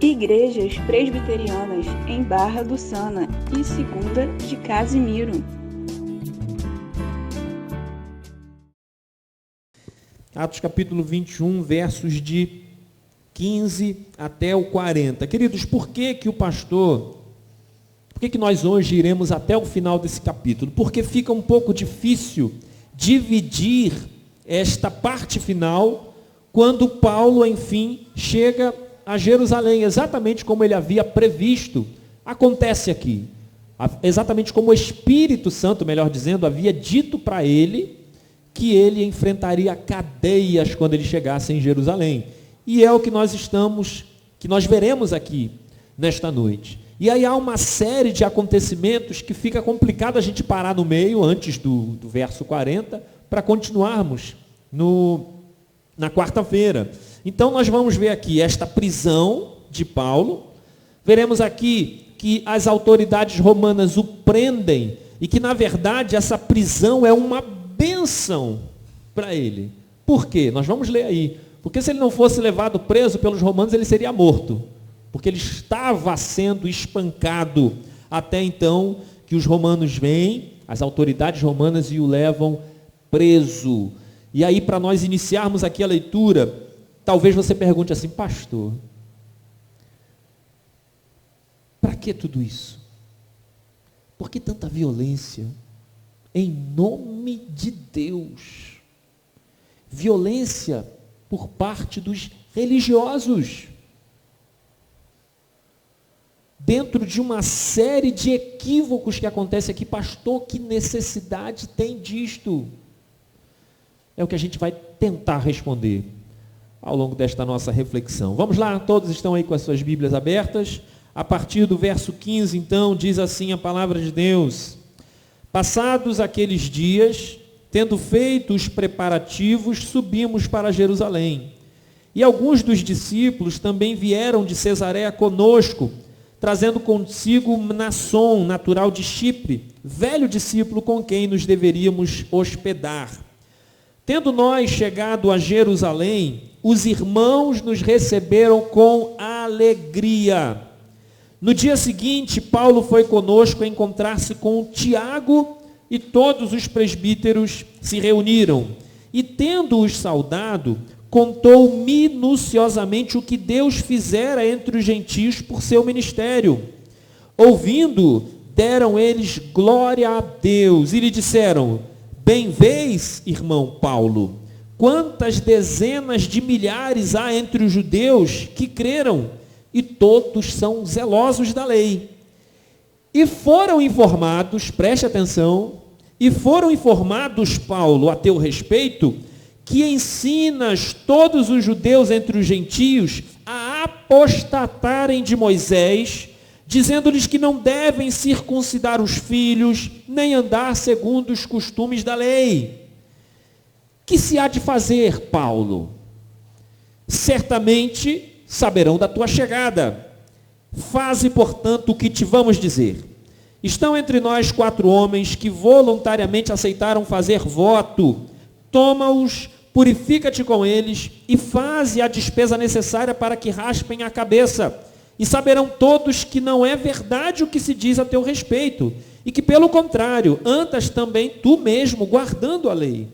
Igrejas Presbiterianas em Barra do Sana e Segunda de Casimiro. Atos capítulo 21, versos de 15 até o 40. Queridos, por que nós hoje iremos até o final desse capítulo? Porque fica um pouco difícil dividir esta parte final quando Paulo, enfim, chega a Jerusalém, exatamente como ele havia previsto. Acontece aqui, exatamente como o Espírito Santo, melhor dizendo, havia dito para ele que ele enfrentaria cadeias quando ele chegasse em Jerusalém. E é o que nós veremos aqui nesta noite. E aí há uma série de acontecimentos que fica complicado a gente parar no meio, antes do verso 40, para continuarmos na quarta-feira. Então nós vamos ver aqui esta prisão de Paulo, veremos aqui que as autoridades romanas o prendem e que na verdade essa prisão é uma bênção para ele. Por quê? Nós vamos ler aí. Porque se ele não fosse levado preso pelos romanos, ele seria morto. Porque ele estava sendo espancado até então que os romanos vêm, as autoridades romanas, e o levam preso. E aí, para nós iniciarmos aqui a leitura, talvez você pergunte assim: pastor, para que tudo isso? Por que tanta violência? Em nome de Deus. Violência por parte dos religiosos. Dentro de uma série de equívocos que acontece aqui, pastor, que necessidade tem disto? É o que a gente vai tentar responder ao longo desta nossa reflexão. Vamos lá, todos estão aí com as suas Bíblias abertas. A partir do verso 15, então, diz assim a palavra de Deus: passados aqueles dias, tendo feito os preparativos, subimos para Jerusalém. E alguns dos discípulos também vieram de Cesareia conosco, trazendo consigo Mnasson, natural de Chipre, velho discípulo com quem nos deveríamos hospedar. Tendo nós chegado a Jerusalém, os irmãos nos receberam com alegria. No dia seguinte, Paulo foi conosco encontrar-se com Tiago, e todos os presbíteros se reuniram. E tendo-os saudado, contou minuciosamente o que Deus fizera entre os gentios por seu ministério. Ouvindo, deram eles glória a Deus e lhe disseram: bem vês, irmão Paulo, quantas dezenas de milhares há entre os judeus que creram, e todos são zelosos da lei. E foram informados, preste atenção, e foram informados, Paulo, a teu respeito, que ensinas todos os judeus entre os gentios a apostatarem de Moisés, dizendo-lhes que não devem circuncidar os filhos, nem andar segundo os costumes da lei. Que se há de fazer, Paulo? Certamente saberão da tua chegada. Faze, portanto, o que te vamos dizer. Estão entre nós 4 homens que voluntariamente aceitaram fazer voto. Toma-os, purifica-te com eles e faze a despesa necessária para que raspem a cabeça. E saberão todos que não é verdade o que se diz a teu respeito, e que, pelo contrário, andas também tu mesmo guardando a lei.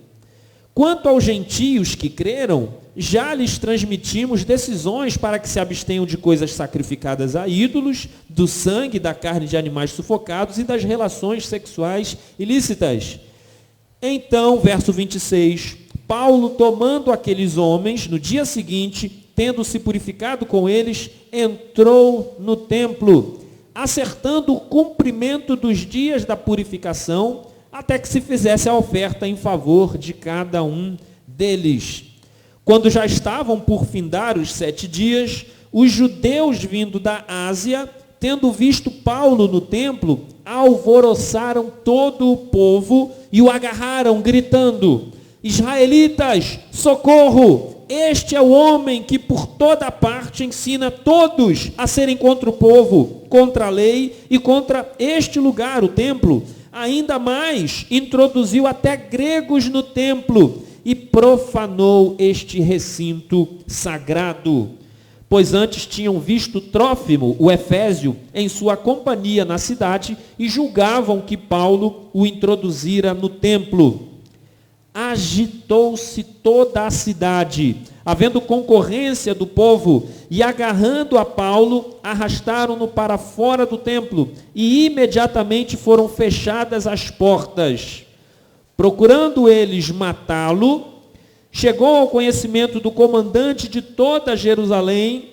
Quanto aos gentios que creram, já lhes transmitimos decisões para que se abstenham de coisas sacrificadas a ídolos, do sangue e da carne de animais sufocados e das relações sexuais ilícitas. Então, verso 26, Paulo, tomando aqueles homens, no dia seguinte, tendo se purificado com eles, entrou no templo, acertando o cumprimento dos dias da purificação, até que se fizesse a oferta em favor de cada um deles. Quando já estavam por findar os 7 dias, os judeus vindo da Ásia, tendo visto Paulo no templo, alvoroçaram todo o povo e o agarraram, gritando: israelitas, socorro! Este é o homem que por toda parte ensina todos a serem contra o povo, contra a lei e contra este lugar, o templo. Ainda mais, introduziu até gregos no templo e profanou este recinto sagrado. pois antes tinham visto Trófimo, o efésio, em sua companhia na cidade e julgavam que Paulo o introduzira no templo. Agitou-se toda a cidade, havendo concorrência do povo, e agarrando a Paulo, arrastaram-no para fora do templo, e imediatamente foram fechadas as portas. Procurando eles matá-lo, chegou ao conhecimento do comandante de toda Jerusalém,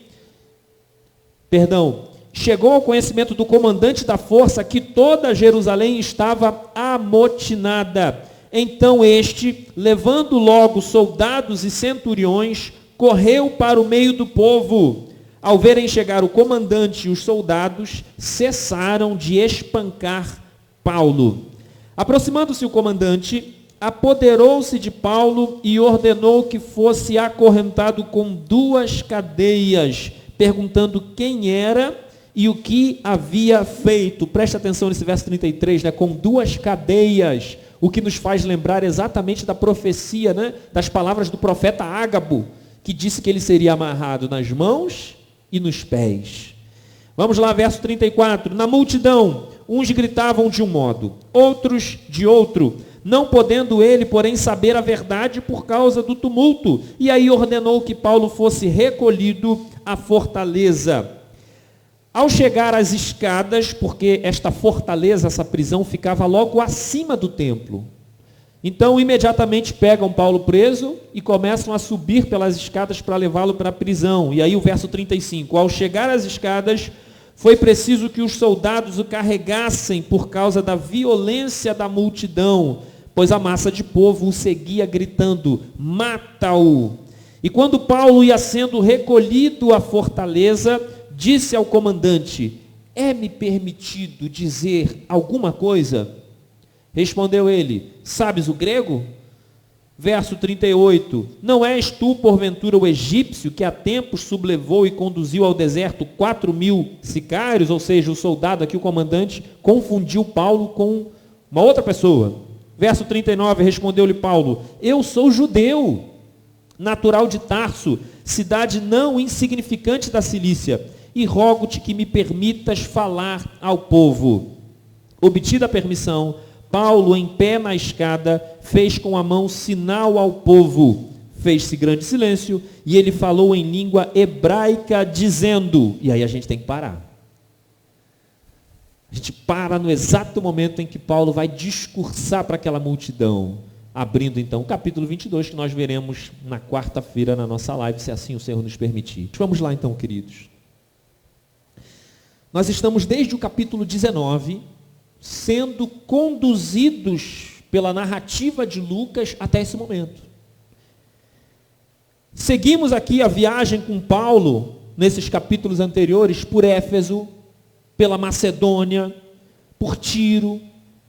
chegou ao conhecimento do comandante da força que toda Jerusalém estava amotinada. Então este, levando logo soldados e centuriões, correu para o meio do povo. Ao verem chegar o comandante e os soldados, cessaram de espancar Paulo. Aproximando-se o comandante, apoderou-se de Paulo e ordenou que fosse acorrentado com 2 cadeias, perguntando quem era e o que havia feito. Preste atenção nesse verso 33, com 2 cadeias, o que nos faz lembrar exatamente da profecia, das palavras do profeta Ágabo, que disse que ele seria amarrado nas mãos e nos pés. Vamos lá, verso 34. Na multidão, uns gritavam de um modo, outros de outro, não podendo ele, porém, saber a verdade por causa do tumulto. E aí ordenou que Paulo fosse recolhido à fortaleza. Ao chegar às escadas, porque esta fortaleza, essa prisão, ficava logo acima do templo. Então, imediatamente pegam Paulo preso e começam a subir pelas escadas para levá-lo para a prisão. E aí o verso 35. Ao chegar às escadas, foi preciso que os soldados o carregassem por causa da violência da multidão, pois a massa de povo o seguia gritando, mata-o. E quando Paulo ia sendo recolhido à fortaleza, disse ao comandante, é-me permitido dizer alguma coisa? Respondeu ele, sabes o grego? Verso 38, não és tu, porventura, o egípcio que há tempos sublevou e conduziu ao deserto 4.000 sicários? Ou seja, o soldado aqui, o comandante, confundiu Paulo com uma outra pessoa. Verso 39, respondeu-lhe Paulo, eu sou judeu, natural de Tarso, cidade não insignificante da Cilícia, e rogo-te que me permitas falar ao povo. Obtida a permissão, Paulo, em pé na escada, fez com a mão sinal ao povo. Fez-se grande silêncio, e ele falou em língua hebraica, dizendo, e aí a gente tem que parar. A gente para no exato momento em que Paulo vai discursar para aquela multidão, abrindo então o capítulo 22, que nós veremos na quarta-feira na nossa live, se assim o Senhor nos permitir. Vamos lá então, queridos. Nós estamos desde o capítulo 19, sendo conduzidos pela narrativa de Lucas até esse momento. Seguimos aqui a viagem com Paulo, nesses capítulos anteriores, por Éfeso, pela Macedônia, por Tiro,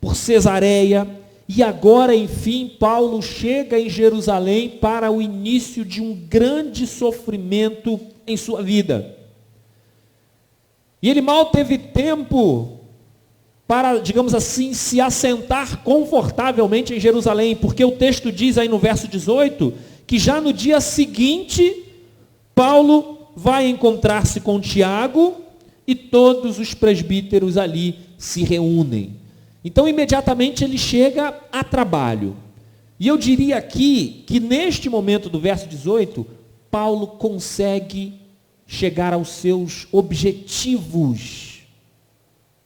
por Cesareia, e agora, enfim, Paulo chega em Jerusalém para o início de um grande sofrimento em sua vida. E ele mal teve tempo para, digamos assim, se assentar confortavelmente em Jerusalém, porque o texto diz aí no verso 18, que já no dia seguinte, Paulo vai encontrar-se com Tiago e todos os presbíteros ali se reúnem. Então, imediatamente ele chega a trabalho. E eu diria aqui que neste momento do verso 18, Paulo consegue chegar aos seus objetivos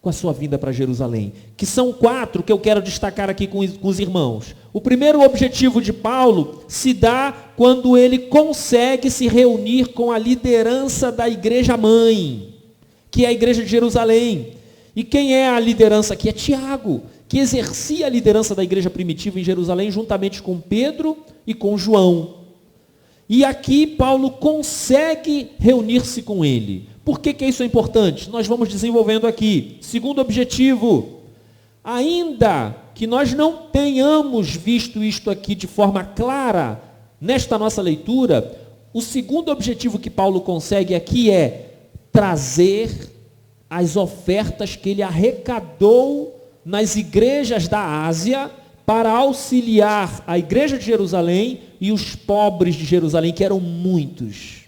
com a sua vinda para Jerusalém, que são 4 que eu quero destacar aqui com os irmãos. O primeiro objetivo de Paulo se dá quando ele consegue se reunir com a liderança da igreja mãe, que é a igreja de Jerusalém. E quem é a liderança aqui? É Tiago, que exercia a liderança da igreja primitiva em Jerusalém, juntamente com Pedro e com João. E aqui Paulo consegue reunir-se com ele. Por que isso é importante? Nós vamos desenvolvendo aqui. Segundo objetivo, ainda que nós não tenhamos visto isto aqui de forma clara, nesta nossa leitura, o segundo objetivo que Paulo consegue aqui é trazer as ofertas que ele arrecadou nas igrejas da Ásia para auxiliar a igreja de Jerusalém e os pobres de Jerusalém, que eram muitos.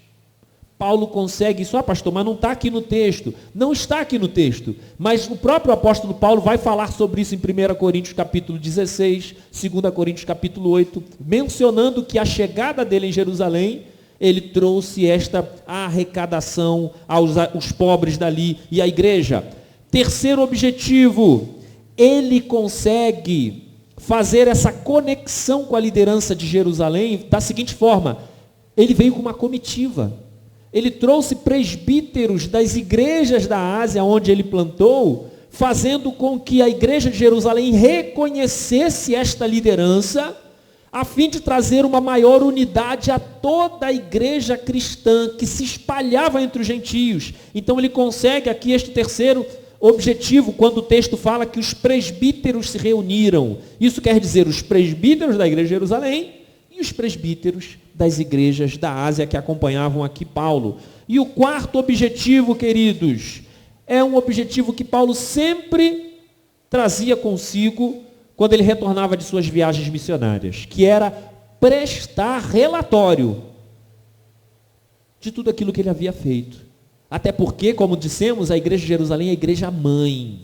Paulo consegue isso? Pastor, mas não está aqui no texto. Não está aqui no texto. Mas o próprio apóstolo Paulo vai falar sobre isso em 1 Coríntios capítulo 16, 2 Coríntios capítulo 8, mencionando que a chegada dele em Jerusalém, ele trouxe esta arrecadação aos pobres dali e à igreja. Terceiro objetivo, ele consegue fazer essa conexão com a liderança de Jerusalém da seguinte forma: ele veio com uma comitiva. Ele trouxe presbíteros das igrejas da Ásia, onde ele plantou, fazendo com que a igreja de Jerusalém reconhecesse esta liderança, a fim de trazer uma maior unidade a toda a igreja cristã que se espalhava entre os gentios. Então ele consegue aqui este terceiro objetivo, quando o texto fala que os presbíteros se reuniram. Isso quer dizer os presbíteros da igreja de Jerusalém e os presbíteros das igrejas da Ásia que acompanhavam aqui Paulo. E o quarto objetivo, queridos, é um objetivo que Paulo sempre trazia consigo quando ele retornava de suas viagens missionárias, que era prestar relatório de tudo aquilo que ele havia feito. Até porque, como dissemos, a igreja de Jerusalém é a igreja mãe.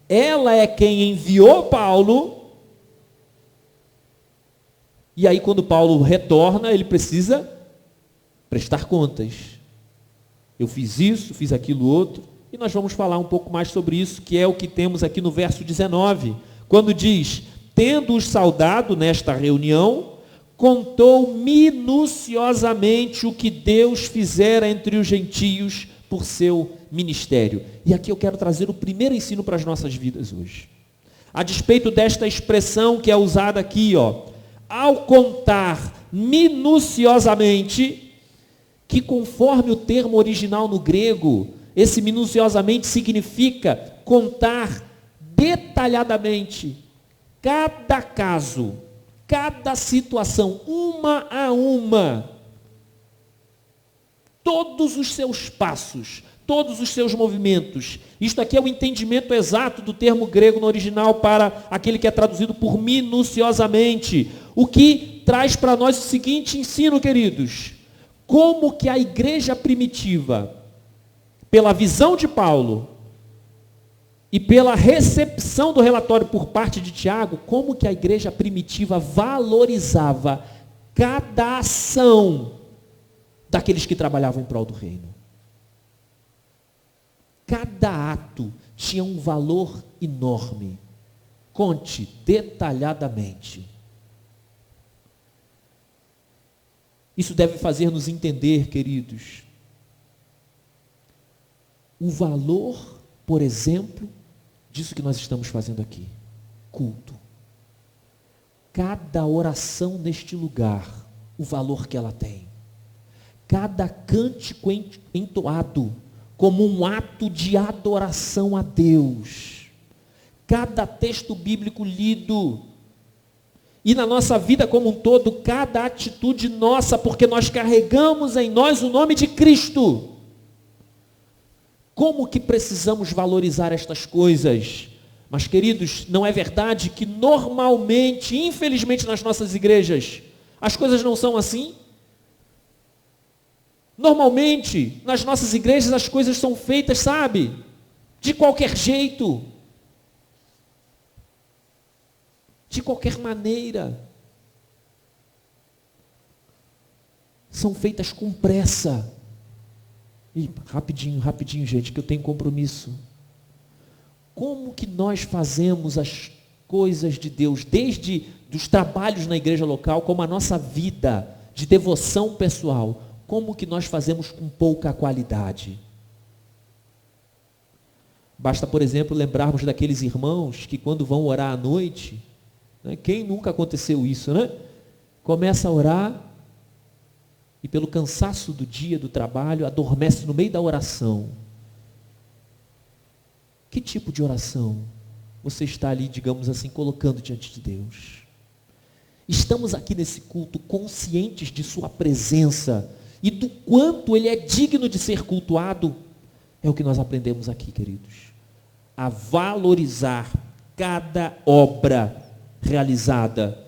Ela é quem enviou Paulo. E aí, quando Paulo retorna, ele precisa prestar contas. Eu fiz isso, fiz aquilo outro, e nós vamos falar um pouco mais sobre isso, que é o que temos aqui no verso 19, quando diz: tendo-os saudado nesta reunião, contou minuciosamente o que Deus fizera entre os gentios por seu ministério. E aqui eu quero trazer o primeiro ensino para as nossas vidas hoje. A despeito desta expressão que é usada aqui, ao contar minuciosamente, que conforme o termo original no grego, esse minuciosamente significa contar detalhadamente cada caso, cada situação, uma a uma, todos os seus passos, todos os seus movimentos. Isto aqui é o entendimento exato do termo grego no original para aquele que é traduzido por minuciosamente. O que traz para nós o seguinte ensino, queridos: como que a igreja primitiva, pela visão de Paulo e pela recepção do relatório por parte de Tiago, como que a igreja primitiva valorizava cada ação daqueles que trabalhavam em prol do reino. Cada ato tinha um valor enorme. Conte detalhadamente. Isso deve fazer-nos entender, queridos, o valor, por exemplo, disso que nós estamos fazendo aqui, culto. Cada oração neste lugar, o valor que ela tem. Cada cântico entoado como um ato de adoração a Deus. Cada texto bíblico lido. E na nossa vida como um todo, cada atitude nossa, porque nós carregamos em nós o nome de Cristo. Como que precisamos valorizar estas coisas? Mas, queridos, não é verdade que normalmente, infelizmente nas nossas igrejas, as coisas não são assim? Normalmente, nas nossas igrejas as coisas são feitas, sabe? De qualquer jeito. De qualquer maneira. São feitas com pressa. E rapidinho, gente, que eu tenho compromisso. Como que nós fazemos as coisas de Deus, desde dos trabalhos na igreja local, como a nossa vida de devoção pessoal, como que nós fazemos com pouca qualidade? Basta, por exemplo, lembrarmos daqueles irmãos que quando vão orar à noite, né, quem nunca aconteceu isso, né? Começa a orar e pelo cansaço do dia, do trabalho, adormece no meio da oração. Que tipo de oração você está ali, digamos assim, colocando diante de Deus? Estamos aqui nesse culto conscientes de sua presença e do quanto ele é digno de ser cultuado? É o que nós aprendemos aqui, queridos. A valorizar cada obra realizada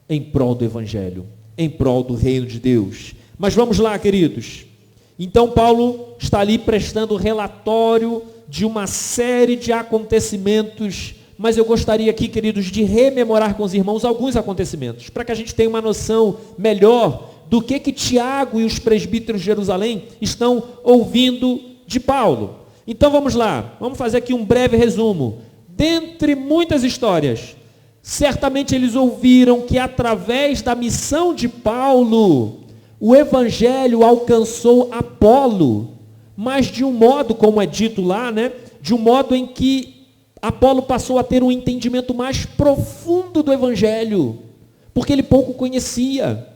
em prol do Evangelho, em prol do reino de Deus. Mas vamos lá, queridos. Então Paulo está ali prestando relatório de uma série de acontecimentos, mas eu gostaria aqui, queridos, de rememorar com os irmãos alguns acontecimentos, para que a gente tenha uma noção melhor do que Tiago e os presbíteros de Jerusalém estão ouvindo de Paulo. Então vamos lá, vamos fazer aqui um breve resumo. Dentre muitas histórias, certamente eles ouviram que através da missão de Paulo, o evangelho alcançou Apolo, mas de um modo, como é dito lá, de um modo em que Apolo passou a ter um entendimento mais profundo do evangelho, porque ele pouco conhecia.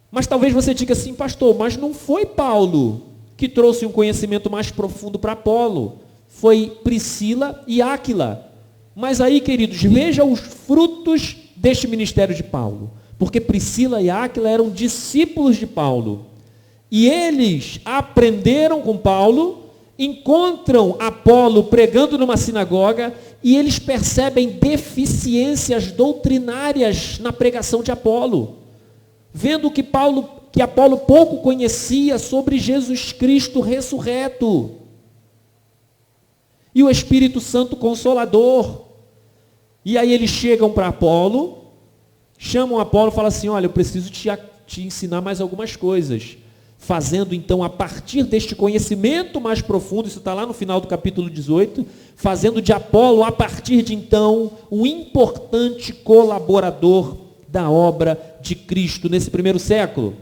Mas talvez você diga assim, pastor, mas não foi Paulo que trouxe um conhecimento mais profundo para Apolo, foi Priscila e Áquila. Mas aí, queridos, veja os frutos deste ministério de Paulo, porque Priscila e Áquila eram discípulos de Paulo, e eles aprenderam com Paulo, encontram Apolo pregando numa sinagoga, e eles percebem deficiências doutrinárias na pregação de Apolo, vendo que Apolo pouco conhecia sobre Jesus Cristo ressurreto, e o Espírito Santo Consolador. E aí eles chegam para Apolo, chamam Apolo e falam assim, olha, eu preciso te ensinar mais algumas coisas. Fazendo então, a partir deste conhecimento mais profundo, isso está lá no final do capítulo 18, fazendo de Apolo, a partir de então, um importante colaborador da obra de Cristo nesse primeiro século.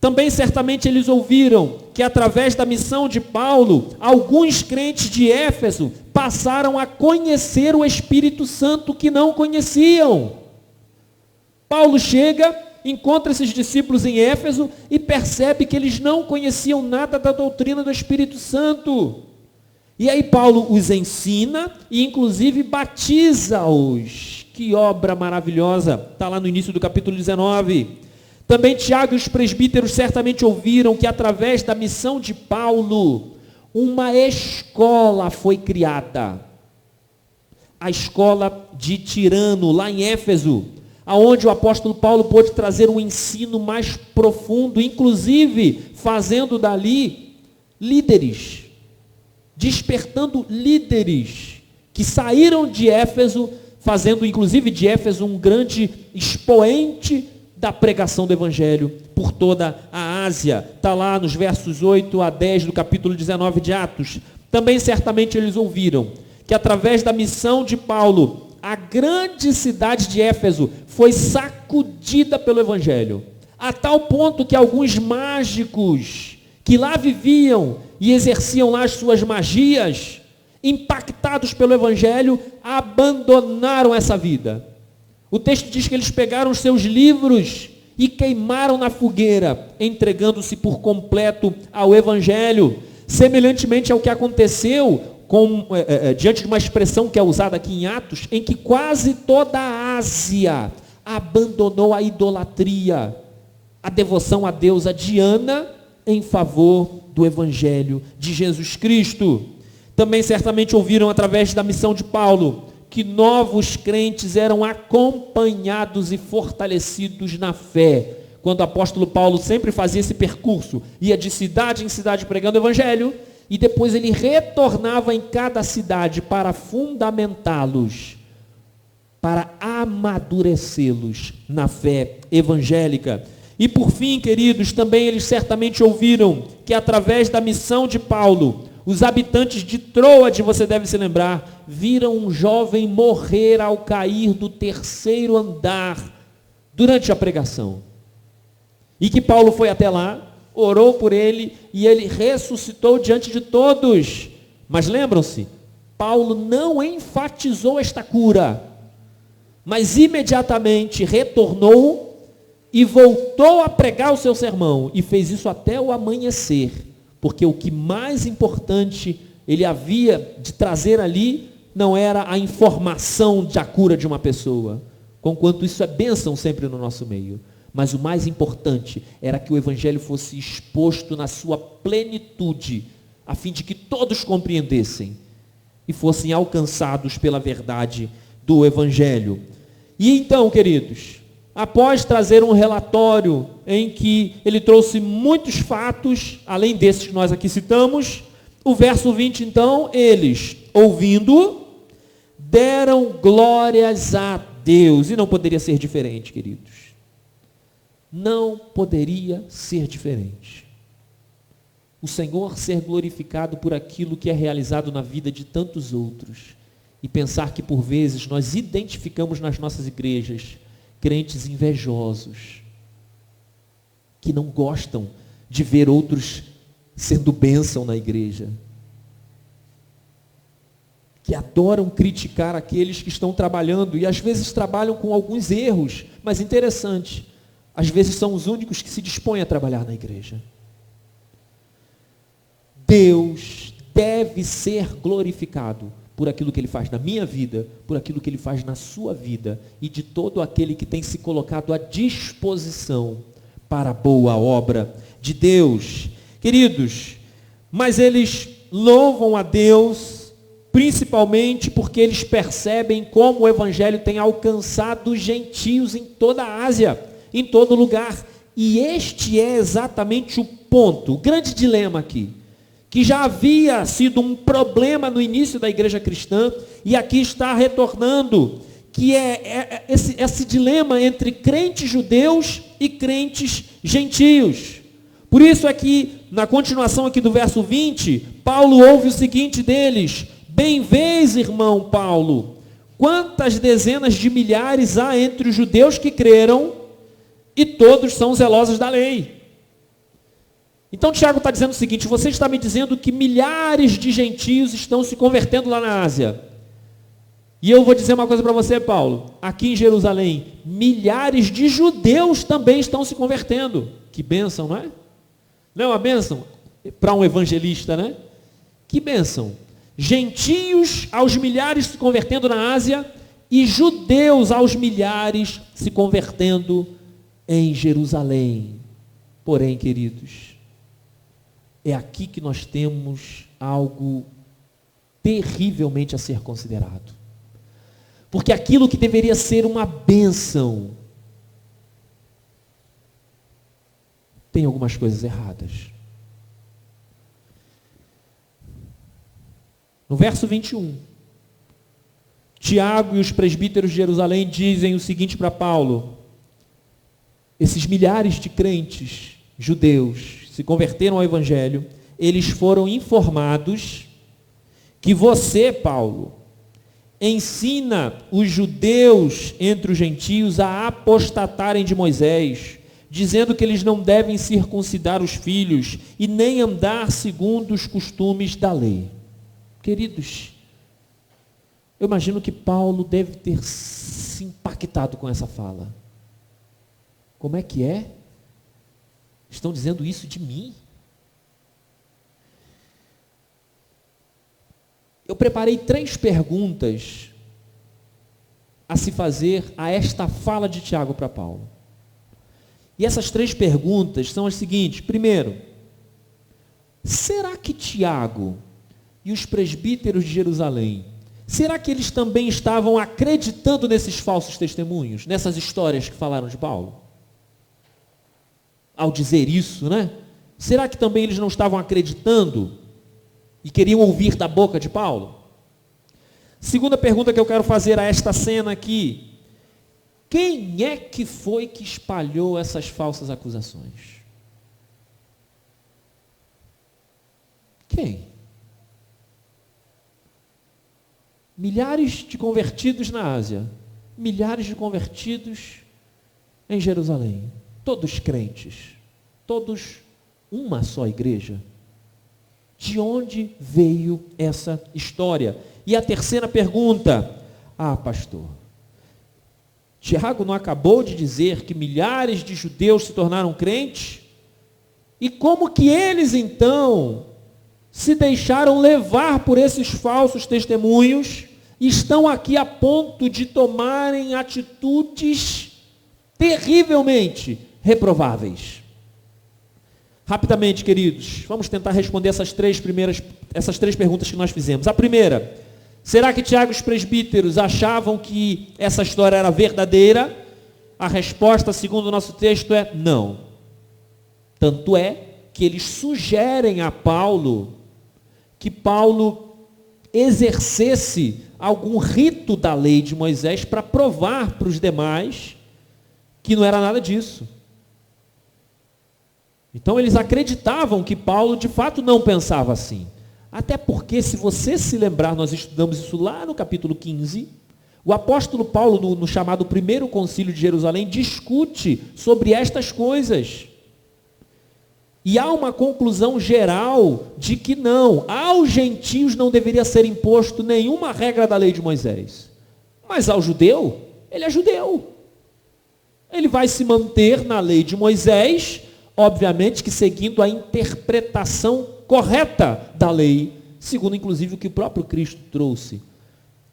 Também certamente eles ouviram que através da missão de Paulo, alguns crentes de Éfeso passaram a conhecer o Espírito Santo que não conheciam. Paulo chega, encontra esses discípulos em Éfeso e percebe que eles não conheciam nada da doutrina do Espírito Santo. E aí Paulo os ensina e inclusive batiza-os. Que obra maravilhosa, está lá no início do capítulo 19. Também Tiago e os presbíteros certamente ouviram que através da missão de Paulo, uma escola foi criada. A escola de Tirano, lá em Éfeso, aonde o apóstolo Paulo pôde trazer um ensino mais profundo, inclusive fazendo dali líderes, despertando líderes que saíram de Éfeso, fazendo inclusive de Éfeso um grande expoente da pregação do Evangelho por toda a Ásia. Está lá nos versos 8 a 10 do capítulo 19 de Atos. Também certamente eles ouviram que através da missão de Paulo, a grande cidade de Éfeso foi sacudida pelo Evangelho, a tal ponto que alguns mágicos que lá viviam e exerciam lá as suas magias, impactados pelo Evangelho, abandonaram essa vida. O texto diz que eles pegaram os seus livros e queimaram na fogueira, entregando-se por completo ao Evangelho, semelhantemente ao que aconteceu diante de uma expressão que é usada aqui em Atos, em que quase toda a Ásia abandonou a idolatria, a devoção à deusa Diana, em favor do Evangelho de Jesus Cristo. Também certamente ouviram através da missão de Paulo, que novos crentes eram acompanhados e fortalecidos na fé. Quando o apóstolo Paulo sempre fazia esse percurso, ia de cidade em cidade pregando o Evangelho, e depois ele retornava em cada cidade para fundamentá-los, para amadurecê-los na fé evangélica. E por fim, queridos, também eles certamente ouviram que através da missão de Paulo, os habitantes de Troade, você deve se lembrar, viram um jovem morrer ao cair do 3º andar durante a pregação. E que Paulo foi até lá, orou por ele e ele ressuscitou diante de todos. Mas lembram-se, Paulo não enfatizou esta cura, mas imediatamente retornou e voltou a pregar o seu sermão, e fez isso até o amanhecer, porque o que mais importante ele havia de trazer ali não era a informação da cura de uma pessoa, conquanto isso é bênção sempre no nosso meio, mas o mais importante era que o Evangelho fosse exposto na sua plenitude, a fim de que todos compreendessem e fossem alcançados pela verdade do Evangelho. E então, queridos, após trazer um relatório em que ele trouxe muitos fatos, além desses que nós aqui citamos, o verso 20, então, eles, ouvindo, deram glórias a Deus. E não poderia ser diferente, queridos. Não poderia ser diferente. O Senhor ser glorificado por aquilo que é realizado na vida de tantos outros. E pensar que, por vezes, nós identificamos nas nossas igrejas crentes invejosos, que não gostam de ver outros sendo bênção na igreja, que adoram criticar aqueles que estão trabalhando, e às vezes trabalham com alguns erros, mas interessante, às vezes são os únicos que se dispõem a trabalhar na igreja. Deus deve ser glorificado por aquilo que Ele faz na minha vida, por aquilo que Ele faz na sua vida, e de todo aquele que tem se colocado à disposição para a boa obra de Deus. Queridos, mas eles louvam a Deus, principalmente porque eles percebem como o Evangelho tem alcançado os gentios em toda a Ásia, em todo lugar. E este é exatamente o ponto, o grande dilema aqui, que já havia sido um problema no início da igreja cristã, e aqui está retornando, que é esse dilema entre crentes judeus e crentes gentios. Por isso é que, na continuação aqui do verso 20, Paulo ouve o seguinte deles: bem vês, irmão Paulo, quantas dezenas de milhares há entre os judeus que creram, e todos são zelosos da lei. Então Tiago está dizendo o seguinte: você está me dizendo que milhares de gentios estão se convertendo lá na Ásia. E eu vou dizer uma coisa para você, Paulo. Aqui em Jerusalém, milhares de judeus também estão se convertendo. Que bênção, não é? Não é uma bênção para um evangelista, né? Que bênção. Gentios aos milhares se convertendo na Ásia e judeus aos milhares se convertendo em Jerusalém. Porém, queridos, é aqui que nós temos algo terrivelmente a ser considerado. Porque aquilo que deveria ser uma bênção tem algumas coisas erradas. No verso 21, Tiago e os presbíteros de Jerusalém dizem o seguinte para Paulo: esses milhares de crentes judeus se converteram ao Evangelho, eles foram informados que você, Paulo, ensina os judeus entre os gentios a apostatarem de Moisés, dizendo que eles não devem circuncidar os filhos e nem andar segundo os costumes da lei. Queridos, eu imagino que Paulo deve ter se impactado com essa fala. Como é que é? Estão dizendo isso de mim? Eu preparei 3 perguntas a se fazer a esta fala de Tiago para Paulo. E essas 3 perguntas são as seguintes. Primeiro, será que Tiago e os presbíteros de Jerusalém, será que eles também estavam acreditando nesses falsos testemunhos, nessas histórias que falaram de Paulo? Ao dizer isso, né? Será que também eles não estavam acreditando e queriam ouvir da boca de Paulo? Segunda pergunta que eu quero fazer a esta cena aqui: quem é que foi que espalhou essas falsas acusações? Quem? Milhares de convertidos na Ásia, milhares de convertidos em Jerusalém, todos crentes, todos uma só igreja. De onde veio essa história? E a terceira pergunta: pastor, Tiago não acabou de dizer que milhares de judeus se tornaram crentes? E como que eles então se deixaram levar por esses falsos testemunhos e estão aqui a ponto de tomarem atitudes terrivelmente reprováveis? Rapidamente, queridos, vamos tentar responder essas três perguntas que nós fizemos. A primeira: será que Tiago e os presbíteros achavam que essa história era verdadeira? A resposta, segundo o nosso texto, é não. Tanto é que eles sugerem a Paulo que Paulo exercesse algum rito da lei de Moisés para provar para os demais que não era nada disso. Então eles acreditavam que Paulo de fato não pensava assim. Até porque, se você se lembrar, nós estudamos isso lá no capítulo 15, o apóstolo Paulo, no chamado primeiro concílio de Jerusalém, discute sobre estas coisas. E há uma conclusão geral de que não, aos gentios não deveria ser imposto nenhuma regra da lei de Moisés. Mas ao judeu, ele é judeu. Ele vai se manter na lei de Moisés, obviamente que seguindo a interpretação correta da lei, segundo inclusive o que o próprio Cristo trouxe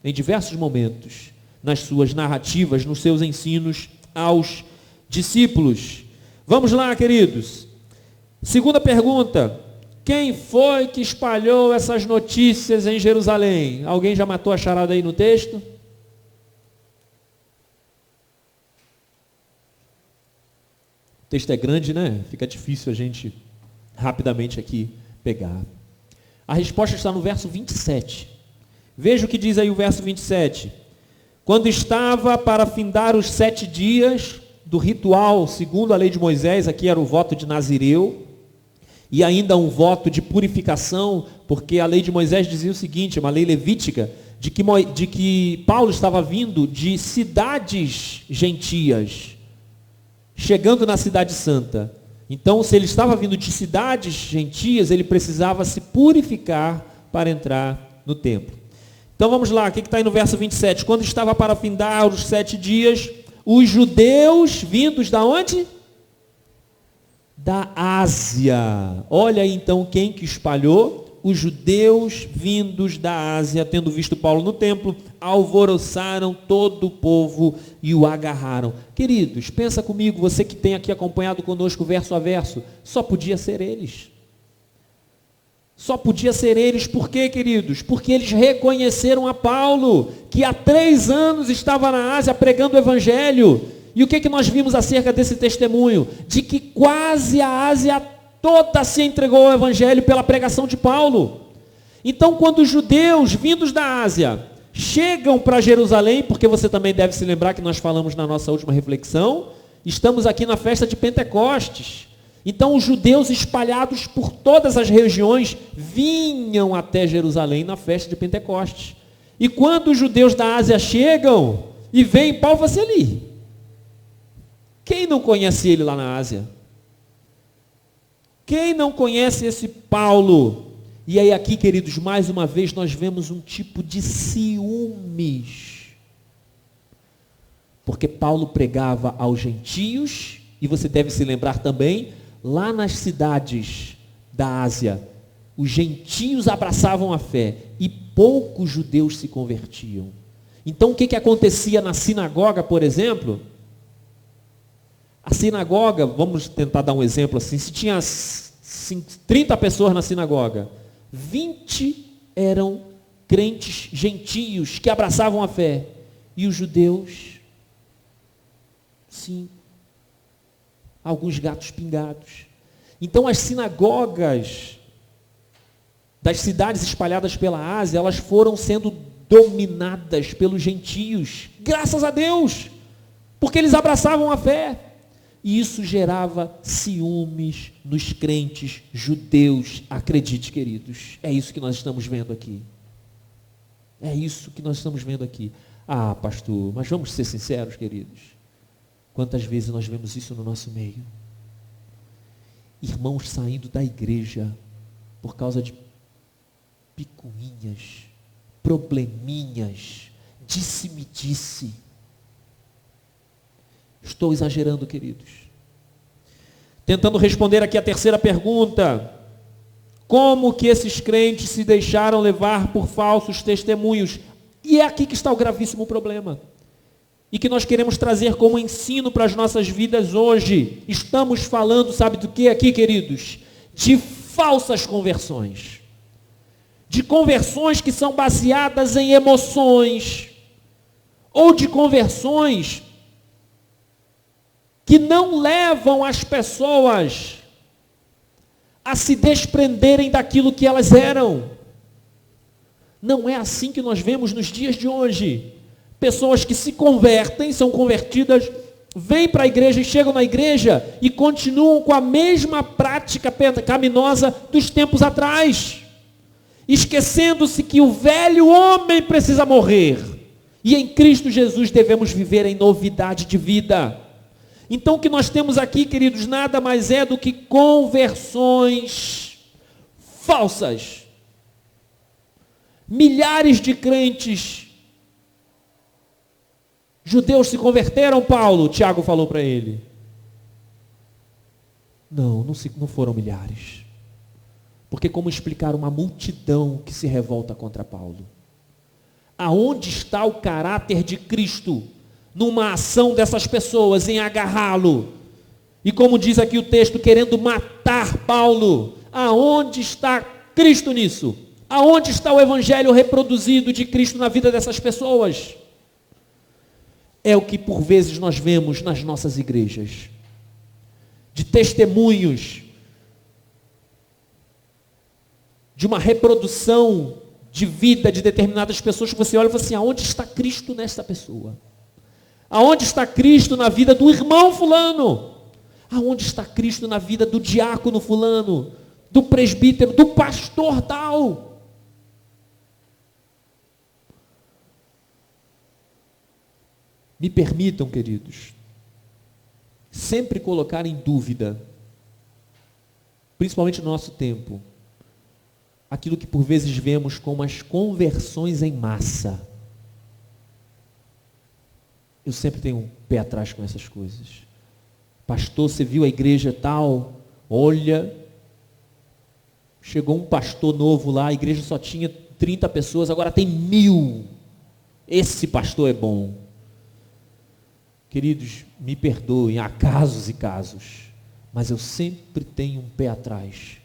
em diversos momentos, nas suas narrativas, nos seus ensinos aos discípulos. Vamos lá, queridos. Segunda pergunta: quem foi que espalhou essas notícias em Jerusalém? Alguém já matou a charada aí no texto? O texto é grande, né? Fica difícil a gente rapidamente aqui pegar. A resposta está no verso 27. Veja o que diz aí o verso 27. Quando estava para findar os 7 dias do ritual, segundo a lei de Moisés, aqui era o voto de Nazireu, e ainda um voto de purificação, porque a lei de Moisés dizia o seguinte, uma lei levítica, de que Paulo estava vindo de cidades gentias, chegando na cidade santa. Então, se ele estava vindo de cidades gentias, ele precisava se purificar para entrar no templo. Então vamos lá, o que está aí no verso 27? Quando estava para findar os 7 dias, os judeus vindos da onde? Da Ásia. Olha aí então quem que espalhou. Os judeus vindos da Ásia, tendo visto Paulo no templo, alvoroçaram todo o povo e o agarraram. Queridos, pensa comigo, você que tem aqui acompanhado conosco verso a verso, só podia ser eles. Só podia ser eles, por quê, queridos? Porque eles reconheceram a Paulo, que há 3 anos estava na Ásia pregando o Evangelho. E o que nós vimos acerca desse testemunho? De que quase a Ásia toda se entregou ao Evangelho pela pregação de Paulo. Então, quando os judeus vindos da Ásia chegam para Jerusalém, porque você também deve se lembrar que nós falamos na nossa última reflexão, estamos aqui na festa de Pentecostes. Então, os judeus espalhados por todas as regiões vinham até Jerusalém na festa de Pentecostes. E quando os judeus da Ásia chegam e veem Paulo, você ali. Quem não conhece ele lá na Ásia? Quem não conhece esse Paulo? E aí aqui, queridos, mais uma vez nós vemos um tipo de ciúmes. Porque Paulo pregava aos gentios, e você deve se lembrar também, lá nas cidades da Ásia, os gentios abraçavam a fé e poucos judeus se convertiam. Então o que acontecia na sinagoga, por exemplo? A sinagoga, vamos tentar dar um exemplo assim, se tinha 30 pessoas na sinagoga, 20 eram crentes gentios que abraçavam a fé, e os judeus, sim, alguns gatos pingados. Então as sinagogas das cidades espalhadas pela Ásia, elas foram sendo dominadas pelos gentios, graças a Deus, porque eles abraçavam a fé. E isso gerava ciúmes nos crentes judeus. Acredite, queridos, é isso que nós estamos vendo aqui. É isso que nós estamos vendo aqui. Ah, pastor, mas vamos ser sinceros, queridos. Quantas vezes nós vemos isso no nosso meio? Irmãos saindo da igreja por causa de picuinhas, probleminhas, disse-me-disse. Estou exagerando, queridos. Tentando responder aqui a terceira pergunta. Como que esses crentes se deixaram levar por falsos testemunhos? E é aqui que está o gravíssimo problema. E que nós queremos trazer como ensino para as nossas vidas hoje. Estamos falando, sabe do que aqui, queridos? De falsas conversões. De conversões que são baseadas em emoções. Ou de conversões que não levam as pessoas a se desprenderem daquilo que elas eram. Não é assim que nós vemos nos dias de hoje. Pessoas que se convertem, são convertidas, vêm para a igreja e chegam na igreja e continuam com a mesma prática pecaminosa dos tempos atrás, esquecendo-se que o velho homem precisa morrer e em Cristo Jesus devemos viver em novidade de vida. Então o que nós temos aqui, queridos, nada mais é do que conversões falsas. Milhares de crentes judeus se converteram, Paulo, Tiago falou para ele. Não foram milhares. Porque como explicar uma multidão que se revolta contra Paulo? Aonde está o caráter de Cristo numa ação dessas pessoas em agarrá-lo? E como diz aqui o texto, querendo matar Paulo. Aonde está Cristo nisso? Aonde está o evangelho reproduzido de Cristo na vida dessas pessoas? É o que por vezes nós vemos nas nossas igrejas, de testemunhos, de uma reprodução de vida de determinadas pessoas que você olha e fala assim, aonde está Cristo nessa pessoa? Aonde está Cristo na vida do irmão fulano? Aonde está Cristo na vida do diácono fulano, do presbítero, do pastor tal? Me permitam, queridos, sempre colocar em dúvida, principalmente no nosso tempo, aquilo que por vezes vemos como as conversões em massa. Eu sempre tenho um pé atrás com essas coisas. Pastor, você viu a igreja tal? Olha, chegou um pastor novo lá, a igreja só tinha 30 pessoas, agora tem 1000. Esse pastor é bom. Queridos, me perdoem, há casos e casos, mas eu sempre tenho um pé atrás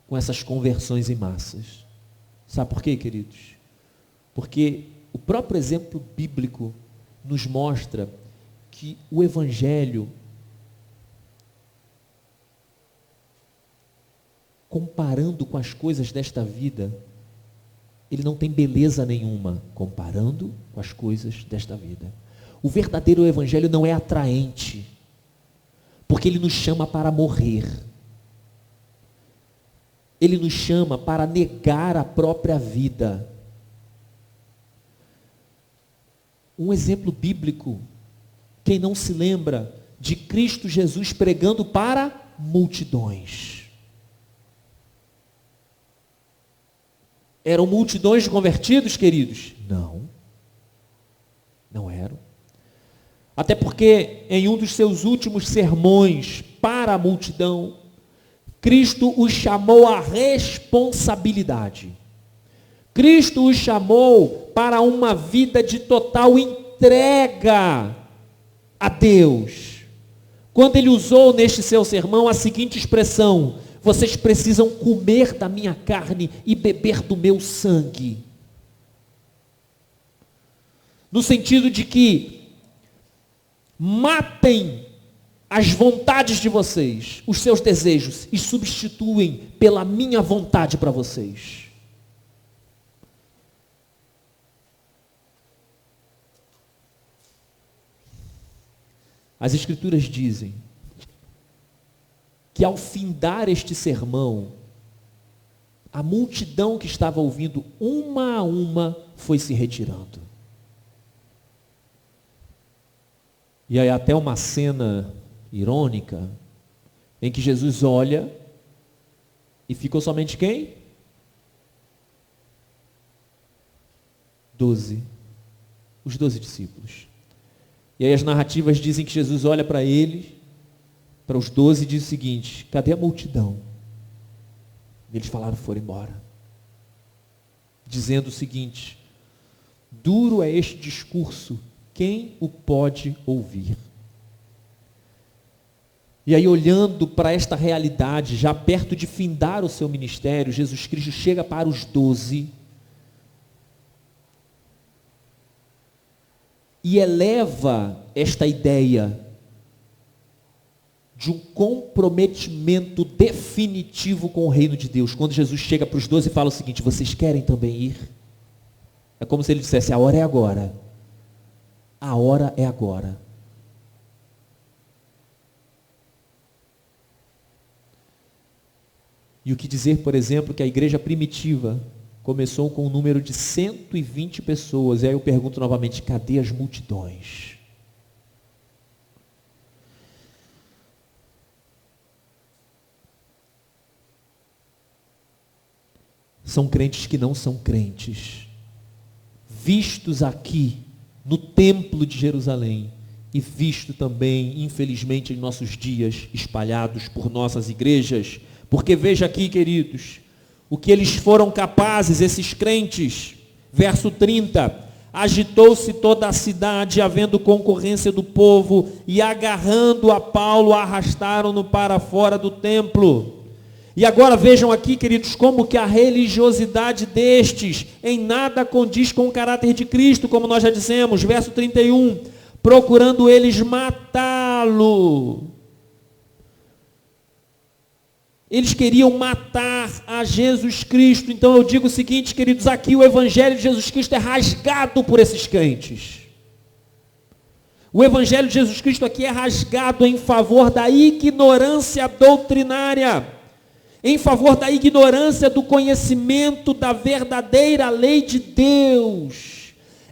com essas conversões em massas. Sabe por quê, queridos? Porque o próprio exemplo bíblico nos mostra que o evangelho, comparando com as coisas desta vida, ele não tem beleza nenhuma comparando com as coisas desta vida. O verdadeiro evangelho não é atraente, porque ele nos chama para morrer. Ele nos chama para negar a própria vida. Um exemplo bíblico, quem não se lembra de Cristo Jesus pregando para multidões? Eram multidões de convertidos, queridos? Não, não eram. Até porque em um dos seus últimos sermões para a multidão, Cristo os chamou à responsabilidade. Cristo os chamou para uma vida de total entrega a Deus. Quando ele usou neste seu sermão a seguinte expressão: vocês precisam comer da minha carne e beber do meu sangue. No sentido de que matem as vontades de vocês, os seus desejos, e substituem pela minha vontade para vocês. As Escrituras dizem que ao findar este sermão, a multidão que estava ouvindo uma a uma foi se retirando. E aí até uma cena irônica, em que Jesus olha e ficou somente quem? 12. Os 12 discípulos. E aí as narrativas dizem que Jesus olha para eles, para os 12, e diz o seguinte: cadê a multidão? E eles falaram, foram embora. Dizendo o seguinte: duro é este discurso, quem o pode ouvir? E aí, olhando para esta realidade, já perto de findar o seu ministério, Jesus Cristo chega para os 12 e eleva esta ideia de um comprometimento definitivo com o reino de Deus. Quando Jesus chega para os 12 e fala o seguinte: vocês querem também ir? É como se ele dissesse: a hora é agora. A hora é agora. E o que dizer, por exemplo, que a igreja primitiva começou com um número de 120 pessoas. E aí eu pergunto novamente: cadê as multidões? São crentes que não são crentes, vistos aqui no templo de Jerusalém e visto também, infelizmente, em nossos dias, espalhados por nossas igrejas. Porque veja aqui, queridos, o que eles foram capazes, esses crentes. Verso 30, agitou-se toda a cidade, havendo concorrência do povo, e agarrando a Paulo, arrastaram-no para fora do templo. E agora vejam aqui, queridos, como que a religiosidade destes em nada condiz com o caráter de Cristo, como nós já dissemos. Verso 31, procurando eles matá-lo. Eles queriam matar a Jesus Cristo. Então eu digo o seguinte, queridos, aqui o Evangelho de Jesus Cristo é rasgado por esses crentes. O Evangelho de Jesus Cristo aqui é rasgado em favor da ignorância doutrinária, em favor da ignorância do conhecimento da verdadeira lei de Deus.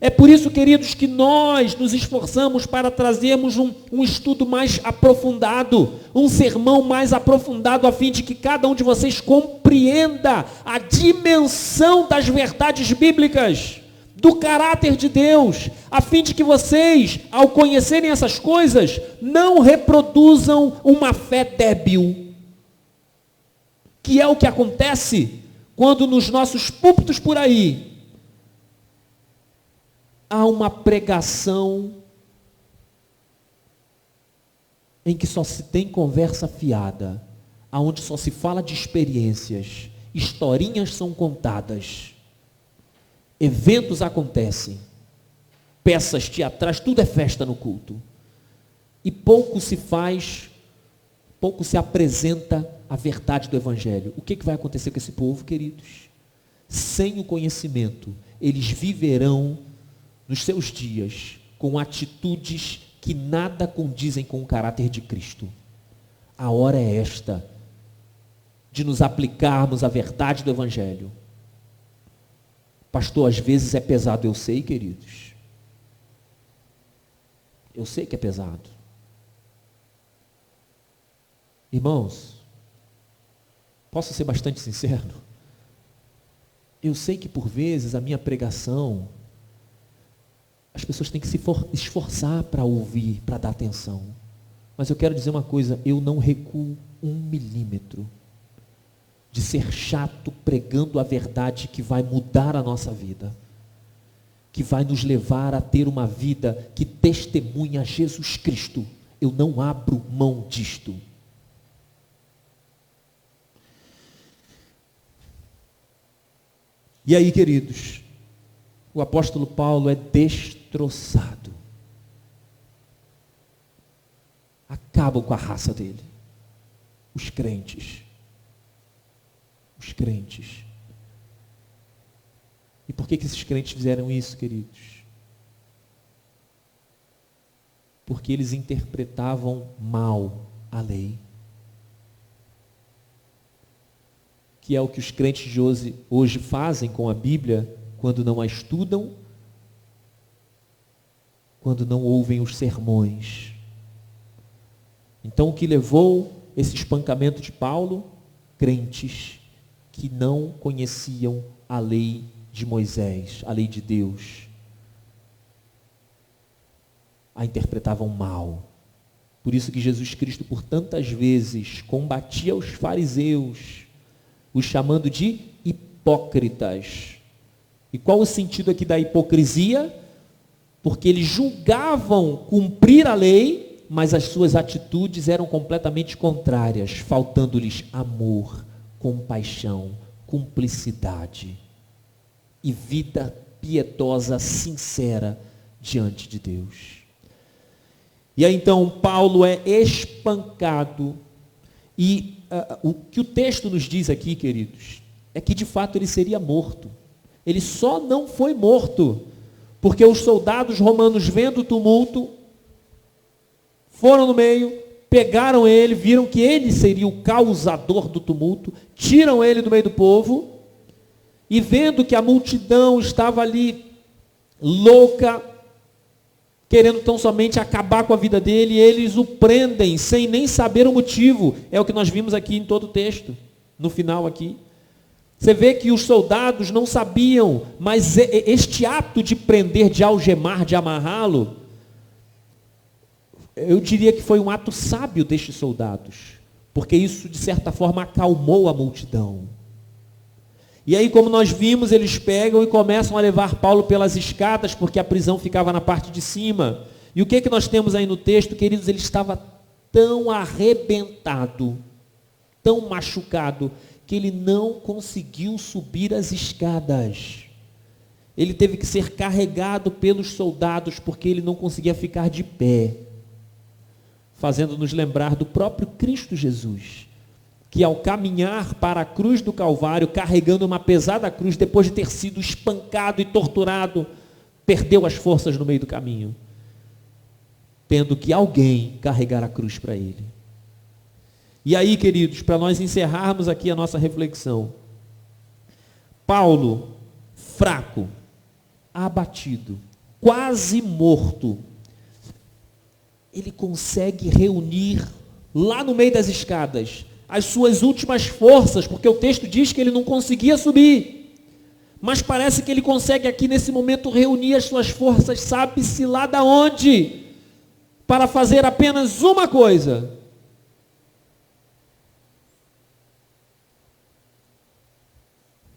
É por isso, queridos, que nós nos esforçamos para trazermos um estudo mais aprofundado, um sermão mais aprofundado, a fim de que cada um de vocês compreenda a dimensão das verdades bíblicas, do caráter de Deus, a fim de que vocês, ao conhecerem essas coisas, não reproduzam uma fé débil, que é o que acontece quando nos nossos púlpitos por aí há uma pregação em que só se tem conversa fiada, aonde só se fala de experiências, historinhas são contadas, eventos acontecem, peças teatrais, tudo é festa no culto, e pouco se apresenta a verdade do Evangelho. O que vai acontecer com esse povo, queridos? Sem o conhecimento, eles viverão nos seus dias com atitudes que nada condizem com o caráter de Cristo. A hora é esta de nos aplicarmos a verdade do Evangelho. Pastor, às vezes é pesado, eu sei, queridos. Eu sei que é pesado. Irmãos, posso ser bastante sincero? Eu sei que por vezes a minha pregação, as pessoas têm que se esforçar para ouvir, para dar atenção. Mas eu quero dizer uma coisa, eu não recuo 1 milímetro de ser chato pregando a verdade que vai mudar a nossa vida, que vai nos levar a ter uma vida que testemunha Jesus Cristo. Eu não abro mão disto. E aí, queridos, o apóstolo Paulo é destroçado. Acabam com a raça dele. Os crentes. Os crentes. E por que esses crentes fizeram isso, queridos? Porque eles interpretavam mal a lei. Que é o que os crentes de hoje fazem com a Bíblia, quando não a estudam, quando não ouvem os sermões. Então, o que levou esse espancamento de Paulo? Crentes que não conheciam a lei de Moisés, a lei de Deus. A interpretavam mal. Por isso que Jesus Cristo, por tantas vezes, combatia os fariseus, os chamando de hipócritas. E qual o sentido aqui da hipocrisia? Porque eles julgavam cumprir a lei, mas as suas atitudes eram completamente contrárias, faltando-lhes amor, compaixão, cumplicidade e vida piedosa, sincera diante de Deus. E aí então Paulo é espancado. E o que o texto nos diz aqui, queridos, é que de fato ele seria morto. Ele só não foi morto porque os soldados romanos, vendo o tumulto, foram no meio, pegaram ele, viram que ele seria o causador do tumulto, tiram ele do meio do povo, e vendo que a multidão estava ali louca, querendo tão somente acabar com a vida dele, eles o prendem sem nem saber o motivo. É o que nós vimos aqui em todo o texto, no final aqui. Você vê que os soldados não sabiam, mas este ato de prender, de algemar, de amarrá-lo, eu diria que foi um ato sábio destes soldados, porque isso de certa forma acalmou a multidão. E aí, como nós vimos, eles pegam e começam a levar Paulo pelas escadas, porque a prisão ficava na parte de cima. E o que nós temos aí no texto, queridos? Ele estava tão arrebentado, tão machucado, que ele não conseguiu subir as escadas. Ele teve que ser carregado pelos soldados, porque ele não conseguia ficar de pé, fazendo-nos lembrar do próprio Cristo Jesus, que ao caminhar para a cruz do Calvário, carregando uma pesada cruz, depois de ter sido espancado e torturado, perdeu as forças no meio do caminho, tendo que alguém carregar a cruz para ele. E aí, queridos, para nós encerrarmos aqui a nossa reflexão, Paulo, fraco, abatido, quase morto, ele consegue reunir lá no meio das escadas as suas últimas forças, porque o texto diz que ele não conseguia subir, mas parece que ele consegue aqui nesse momento reunir as suas forças, sabe-se lá da onde, para fazer apenas uma coisa: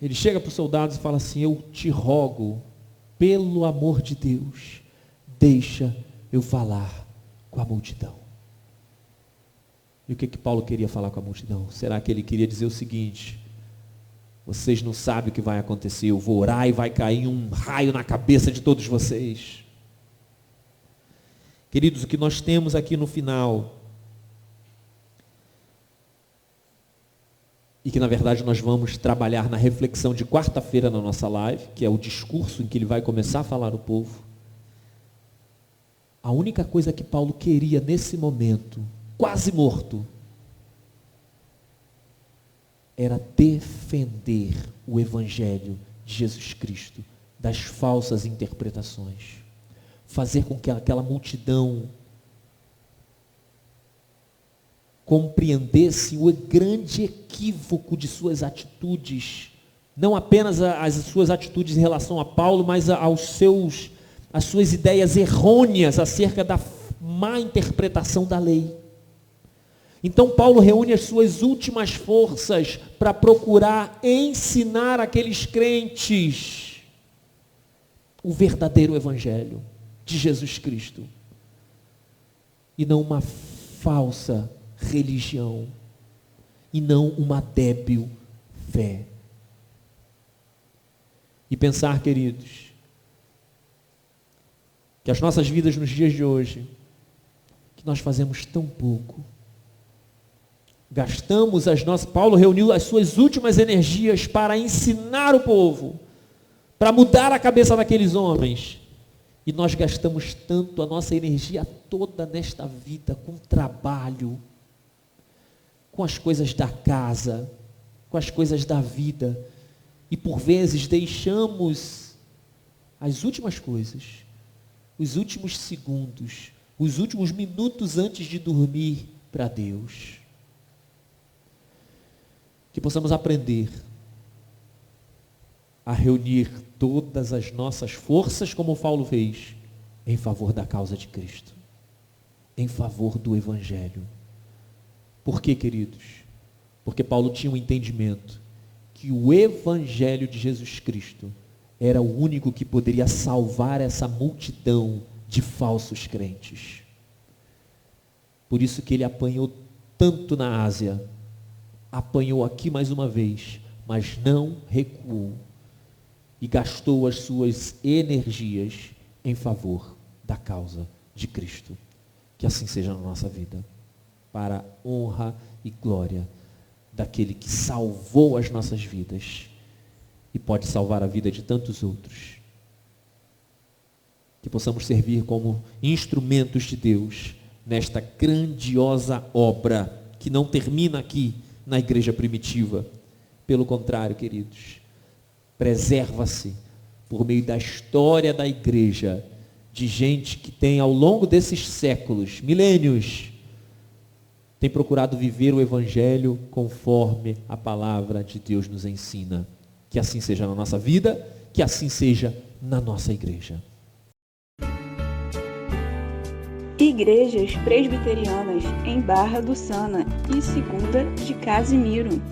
ele chega para os soldados e fala assim: eu te rogo, pelo amor de Deus, deixa eu falar com a multidão. E o que Paulo queria falar com a multidão? Será que ele queria dizer o seguinte: vocês não sabem o que vai acontecer, eu vou orar e vai cair um raio na cabeça de todos vocês? Queridos, o que nós temos aqui no final, e que na verdade nós vamos trabalhar na reflexão de quarta-feira na nossa live, que é o discurso em que ele vai começar a falar ao povo, a única coisa que Paulo queria nesse momento, quase morto, era defender o Evangelho de Jesus Cristo das falsas interpretações, fazer com que aquela multidão compreendesse o grande equívoco de suas atitudes, não apenas as suas atitudes em relação a Paulo, mas as suas ideias errôneas acerca da má interpretação da lei. Então Paulo reúne as suas últimas forças para procurar ensinar aqueles crentes o verdadeiro Evangelho de Jesus Cristo, e não uma falsa religião, e não uma débil fé. E pensar, queridos, que as nossas vidas nos dias de hoje, que nós fazemos tão pouco, gastamos Paulo reuniu as suas últimas energias para ensinar o povo, para mudar a cabeça daqueles homens, e nós gastamos tanto a nossa energia toda nesta vida, com trabalho, com as coisas da casa, com as coisas da vida, e por vezes deixamos as últimas coisas, os últimos segundos, os últimos minutos antes de dormir para Deus. Que possamos aprender a reunir todas as nossas forças, como Paulo fez, em favor da causa de Cristo, em favor do Evangelho. Por quê, queridos? Porque Paulo tinha um entendimento que o Evangelho de Jesus Cristo era o único que poderia salvar essa multidão de falsos crentes. Por isso que ele apanhou tanto na Ásia, apanhou aqui mais uma vez, mas não recuou e gastou as suas energias em favor da causa de Cristo. Que assim seja na nossa vida, para a honra e glória daquele que salvou as nossas vidas e pode salvar a vida de tantos outros. Que possamos servir como instrumentos de Deus nesta grandiosa obra que não termina aqui na igreja primitiva. Pelo contrário, queridos, preserva-se por meio da história da igreja de gente que tem ao longo desses séculos, milênios, tem procurado viver o evangelho conforme a palavra de Deus nos ensina. Que assim seja na nossa vida, que assim seja na nossa igreja. Igrejas Presbiterianas em Barra do Sana e Segunda de Casimiro.